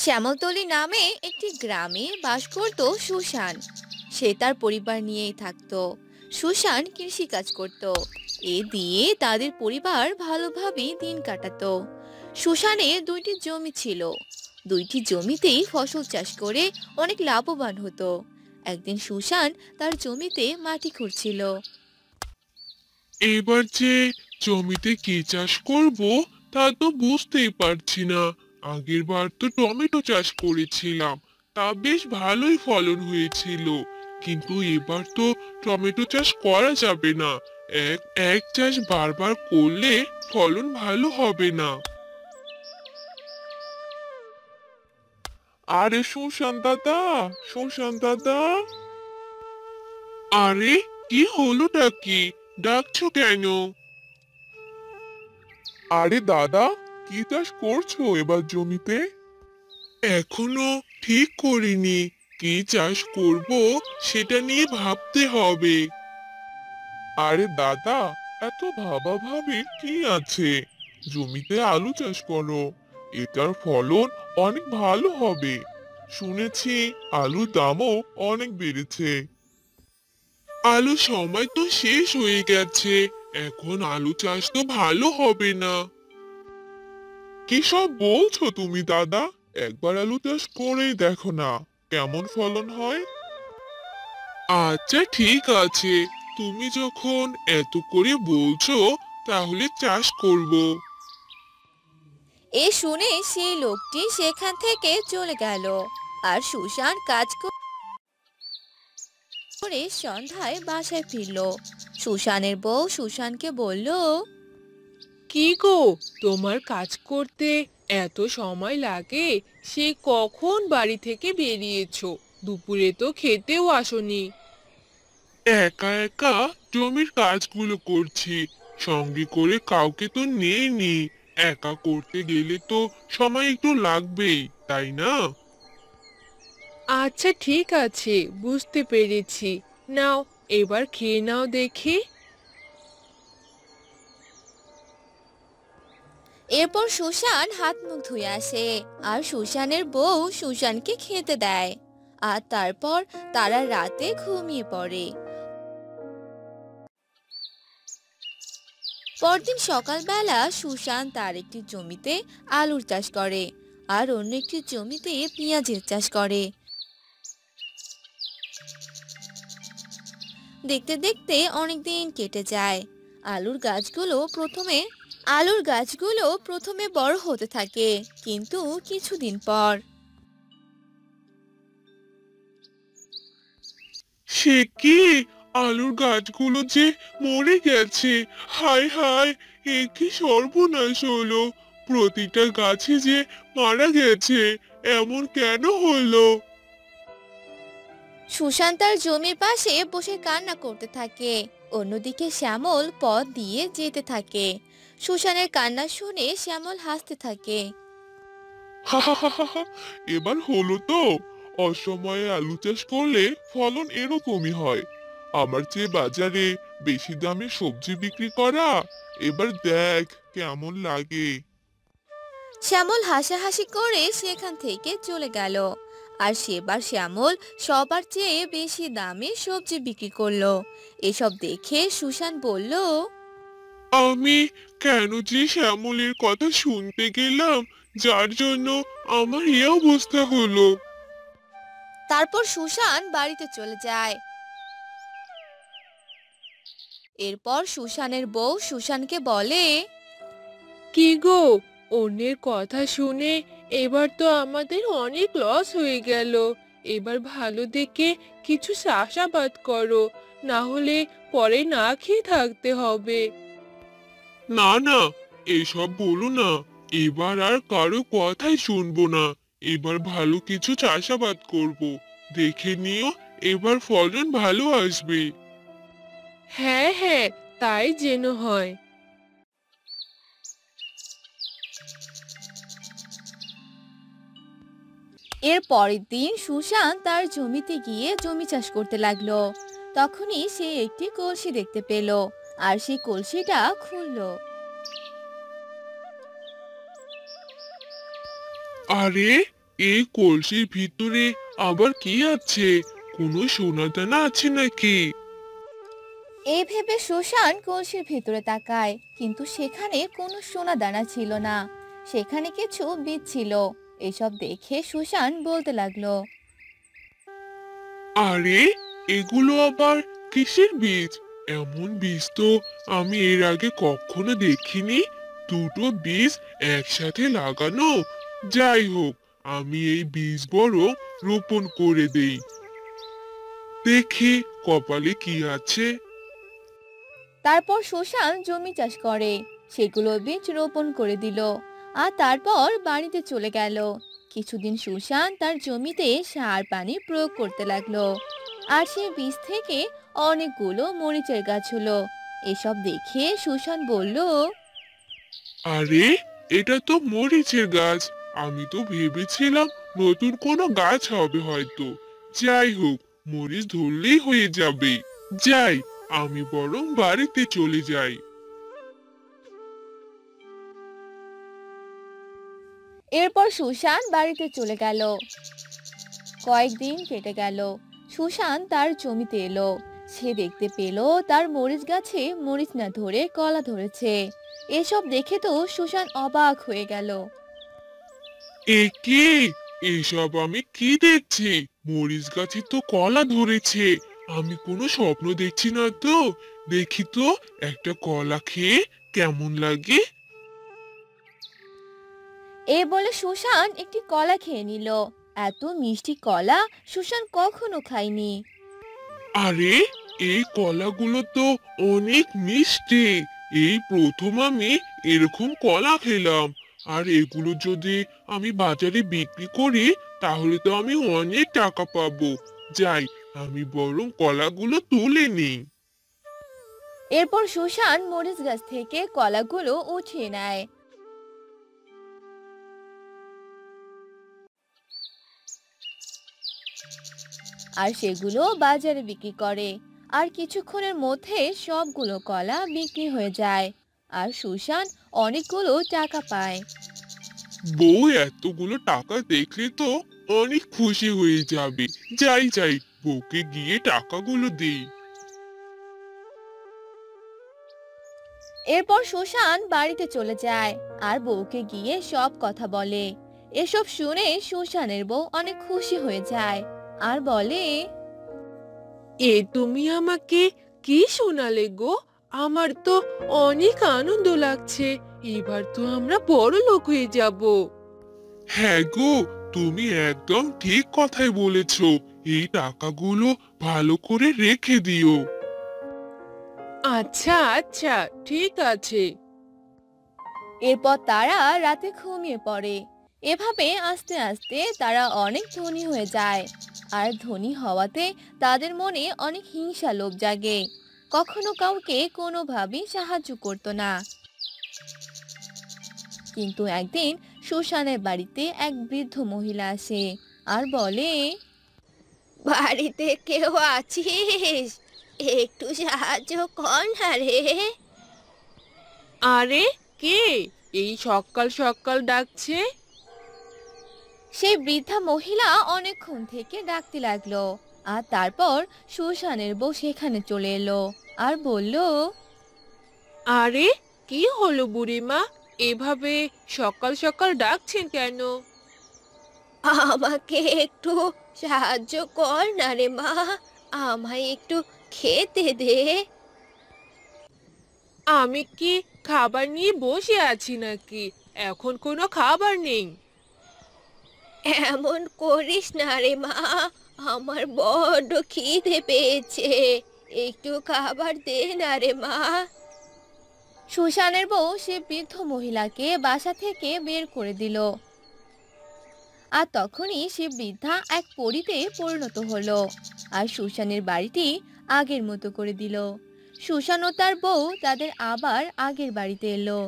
শ্যামলতলী নামে একটি গ্রামে বাস করত সুশান। সে তার পরিবার নিয়েই থাকতো। সুশান কৃষি কাজ করত। এ দিয়ে তাদের পরিবার ভালোভাবেই দিন কাটাতো। সুশানের দুইটি জমি ছিল। দুইটি জমিতেই ফসল চাষ করে অনেক লাভবান হতো। একদিন সুশান তার জমিতে মাটি খুঁড়ছিল। এবার যে জমিতে কি চাষ করব তা তো বুঝতেই পারছি না। আগের বার তো টমেটো চাষ করেছিলাম, তা বেশ ভালোই ফলন হয়েছিল। কিন্তু এবার তো টমেটো চাষ করা যাবে না। এক এক চাষ বারবার করলে ফলন ভালো হবে না। আরে সুশান্ত দাদা, সুশান্ত দাদা, আরে কি হলোটা কি? ডাকছো কেন? আরে দাদা, কি চাষ করছো এবার জমিতে? এখনো ঠিক করিনি। কি চাষ করব সেটা নিয়ে ভাবতে হবে। আরে দাদা, এত ভাবাভাবির কি আছে? জমিতে আলু চাষ করো। এটার ফলন অনেক ভালো হবে। শুনেছি আলুর দামও অনেক বেড়েছে। আলু সময় তো শেষ হয়ে গেছে। এখন আলু চাষ তো ভালো হবে না। কি সব বলছো তুমি দাদা? একবার আলু চাষ করেই দেখো না কেমন ফলন হয়। আচ্ছা ঠিক আছে, তুমি যখন এত করে বলছো তাহলে চাষ করব। এ শুনে সেই লোকটি সেখান থেকে চলে গেল। আর সুশান কাজ করে সন্ধ্যায় বাসায় ফিরল। সুশানের বউ সুশানকে বলল, কি গো, তোমার কাজ করতে এত সময় লাগে? সে কখন বাড়ি থেকে বেরিয়েছো? দুপুরে তো খেতেও আসোনি। একা একা জমির কাজগুলো করছি, সঙ্গে করে কাউকে তো নেইনি। একা করতে গেলে তো সময় একটু লাগবেই, তাই না? আচ্ছা ঠিক আছে, বুঝতে পেরেছি। নাও, এবার খেয়ে নাও দেখি। এরপর সুশান হাত মুখ ধুয়ে আসে। আর সুশানের বউ সুশানকে খেতে দেয়। আর তারপর তারা রাতে ঘুমিয়ে পড়ে। পরদিন সকালবেলা সুশান তার একটি জমিতে আলুর চাষ করে। আর অন্য একটি জমিতে পেঁয়াজের চাষ করে। দেখতে দেখতে অনেকদিন কেটে যায়। আলুর গাছগুলো প্রথমে আলুর গাছগুলো প্রথমে বড় হতে থাকে। কিন্তু কিছুদিন পর সে কি, আলুর গাছগুলো যে মরে গেছে! হায় হায়, এ কি সর্বনাশ হলো! প্রতিটা গাছে যে মারা গেছে, এমন কেন হলো? সুশান তার জমির পাশে বসে কান্না করতে থাকে। অন্যদিকে শ্যামল পথ দিয়ে যেতে থাকে। সুশানের কান্না শুনে শ্যামল হাসতে থাকে। হা হা হা হা হা, এবার হলো তো। অসময়ে আলু চাষ করলে ফলন এরকমই হয়। আমার চেয়ে বাজারে বেশি দামে সবজি বিক্রি করা, এবার দেখ কেমন লাগে। শ্যামল হাসাহাসি করে সেখান থেকে চলে গেল। আর সেবার শ্যামল সবার চেয়ে বেশি দামে সবজি বিক্রি করলো। এসব দেখে সুশান বলল, আমি কেন যে শ্যামলের কথা শুনতে গেলাম, যার জন্য আমার এই অবস্থা হলো। তারপর সুশান বাড়িতে চলে যায়। এরপর সুশানের বউ সুশানকে বলে, কি গো, অন্যের কথা শুনে এবার তো আমাদের অনেক লস হয়ে গেল। এবার ভালো দেখে কিছু চাষাবাদ করো, না হলে পরে না খেয়ে থাকতে হবে। না না, এসব বলো না। এবার আর কারো কথাই শুনবো না। এবার ভালো কিছু চাষাবাদ করব। দেখে নিও, এবার ফলন ভালো আসবে। হ্যাঁ হ্যাঁ, তাই যেন হয়। এর পরের দিন সুশান তার জমিতে গিয়ে জমি চাষ করতে লাগলো। তখনই সে একটি কলসি দেখতে পেল। আর সেই কলসিটা খুললো। আরে, এই কলসির ভিতরে আবার কি আছে? কোনো সোনা দানা আছে নাকি? এই ভেবে সুশান কলসির ভিতরে তাকায়, কিন্তু সেখানে কোনো সোনা দানা ছিল না। সেখানে কিছু বীজ ছিল। এসব দেখে সুশান বলতে লাগলো, আরে, এগুলো আবার কিসের বীজ? এমন বীজ তো আমি এর আগে কখনো দেখিনি। দুটো বীজ একসাথে লাগানো। যাই হোক, আমি এই বীজ বরং রোপণ করে দেই, দেখি কপালে কি আছে। তারপর সুশান জমি চাষ করে, সেগুলো বীজ রোপণ করে দিল, আর তারপর বাড়িতে চলে গেল। কিছুদিন সুশান তার জমিতে সার পানি প্রয়োগ করতে লাগলো, আর সেই বীজ থেকে অনেকগুলো মরিচের গাছ হলো। এসব দেখে সুশান বলল, আরে, এটা তো মরিচের গাছ। আমি তো ভেবেছিলাম নতুন কোনো গাছ হবে হয়তো। যাই হোক, মরিচ ধরলেই হয়ে যাবে। যাই, আমি বরং বাড়িতে চলে যাই। এরপর সুশান বাড়িতে চলে গেল। কয়েকদিন কেটে গেল। সুশান তার জমিতে এলো। সে দেখতে পেল তার মরিচ গাছে মরিচ না ধরে কলা ধরেছে। এসব দেখে তো সুশান অবাক হয়ে গেল। এ কি? এসব আমি কি দেখছি? মরিচ গাছে তো কলা ধরেছে। আমি কোনো স্বপ্ন দেখছি না তো? দেখি তো, একটা কলা খেয়ে কেমন লাগে। এই বলে সুশান একটি কলা খেয়ে নিল। এত মিষ্টি কলা সুশান কখনো খায়নি। আরে, এই কলাগুলো তো অনেক মিষ্টি। এই প্রথম আমি এরকম কলা খেলাম। আর এগুলো যদি আমি বাজারে বিক্রি করি, তাহলে তো আমি অনেক টাকা পাবো। যাই, আমি বরং কলাগুলো তুলে নিই। এরপর সুশান মরিচ গাছ থেকে কলাগুলো উঠিয়ে নেয়। আর সেগুলো বাজারে বিক্রি করে। আর কিছুক্ষণের মধ্যে সবগুলো কলা বিক্রি হয়ে যায়। আর সুশান অনেকগুলো টাকা পায়। বউ এতগুলো টাকা দেখলে তো অনেক খুশি হয়ে যাবে। যাই যাই, বউকে গিয়ে টাকাগুলো দিই। এরপর সুশান বাড়িতে চলে যায়, আর বউকে গিয়ে সব কথা বলে। এসব শুনে সুশানের বউ অনেক খুশি হয়ে যায়, আর বলে, এ তুমি আমাকে কি শোনালে গো? আমার তো অনেক আনন্দ লাগছে। এবার তো আমরা বড় লোক হয়ে যাব। হ্যাঁ গো, তুমি একদম ঠিক কথাই বলেছো। এই টাকাগুলো ভালো করে রেখে দিও। আচ্ছা আচ্ছা, ঠিক আছে। এরপর তারা রাতে ঘুমিয়ে পড়ে। এভাবে আস্তে আস্তে তারা অনেক ধনী হয়ে যায়। আর ধনী হওয়াতে তাদের মনে অনেক হিংসা লোভ জাগে। কখনো কাউকে কোনোভাবেই সাহায্য করতো না। কিন্তু একদিন সুশানের বাড়িতে এক বৃদ্ধ মহিলা আসে, আর বলে, বাড়িতে কেউ আছিস? একটু সাহায্য কর না রে। আরে, কে এই সকাল সকাল ডাকছে? সেই বৃদ্ধা মহিলা অনেকক্ষণ থেকে ডাকতে লাগলো। আর তারপর সুশানের বউ সেখানে চলে এলো, আর বলল, আরে, কি হলো বুড়িমা? এভাবে সকাল সকাল ডাকছেন কেন? আমাকে একটু সাহায্য কর না রে মা, আমায় একটু খেতে দে। আমি কি খাবার নিয়ে বসে আছি নাকি? এখন কোনো খাবার নেই। এমন করিস না রে মা, আমার বড্ড খিদে পেয়েছে, একটু খাবার দে না রে মা। সুশানের বউ সে বৃদ্ধ মহিলাকে বাসা থেকে বের করে দিল। আর তখনই সে বৃদ্ধা এক পরীতে পরিণত হলো, আর সুশানের বাড়িটি আগের মতো করে দিল। সুশান ও তার বউ তাদের আবার আগের বাড়িতে এলো।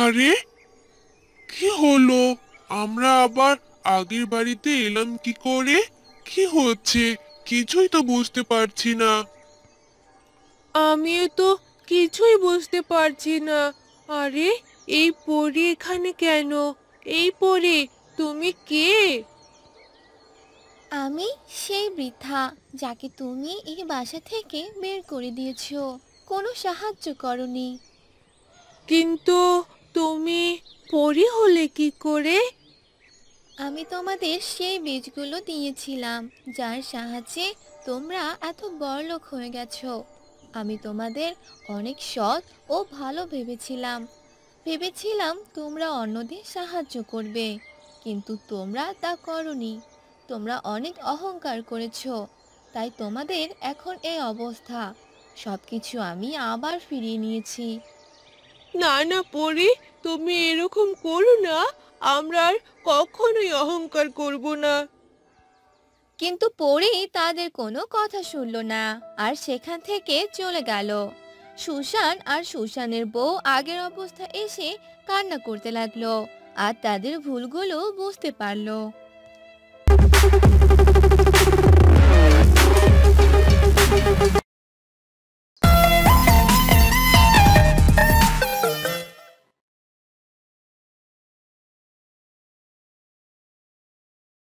আরে, কি হলো? আমরা আবার আগের বাড়িতে এলাম কি করে? কি হচ্ছে? কিছুই তো বুঝতে পারছি না। আমিও তো কিছুই বুঝতে পারছি না। আরে, এই পরী এখানে কেন? এই পরী, তুমি কে? আমি সেই বৃদ্ধা যাকে তুমি এই বাসা থেকে বের করে দিয়েছো, কোনো সাহায্য করনি। কিন্তু তুমি পরী হলে কি করে? আমি তোমাদের সেই বীজগুলো দিয়েছিলাম যার সাহায্যে তোমরা এত বড়লোক হয়ে গেছো। আমি তোমাদের অনেক সৎ ও ভালো ভেবেছিলাম। ভেবেছিলাম তোমরা অন্যদের সাহায্য করবে, কিন্তু তোমরা তা করনি। তোমরা অনেক অহংকার করেছো, তাই তোমাদের এখন এই অবস্থা। সবকিছু আমি আবার ফিরিয়ে নিয়েছি। না না পরী, তুমি এরকম করো না। আমরা আর কখনোই অহংকার করব না। কিন্তু পরে তাদের কোনো কথা শুনলো না, আর সেখান থেকে চলে গেল। সুশান আর সুশানের বউ আগের অবস্থা এসে কান্না করতে লাগলো, আর তাদের ভুলগুলো বুঝতে পারলো।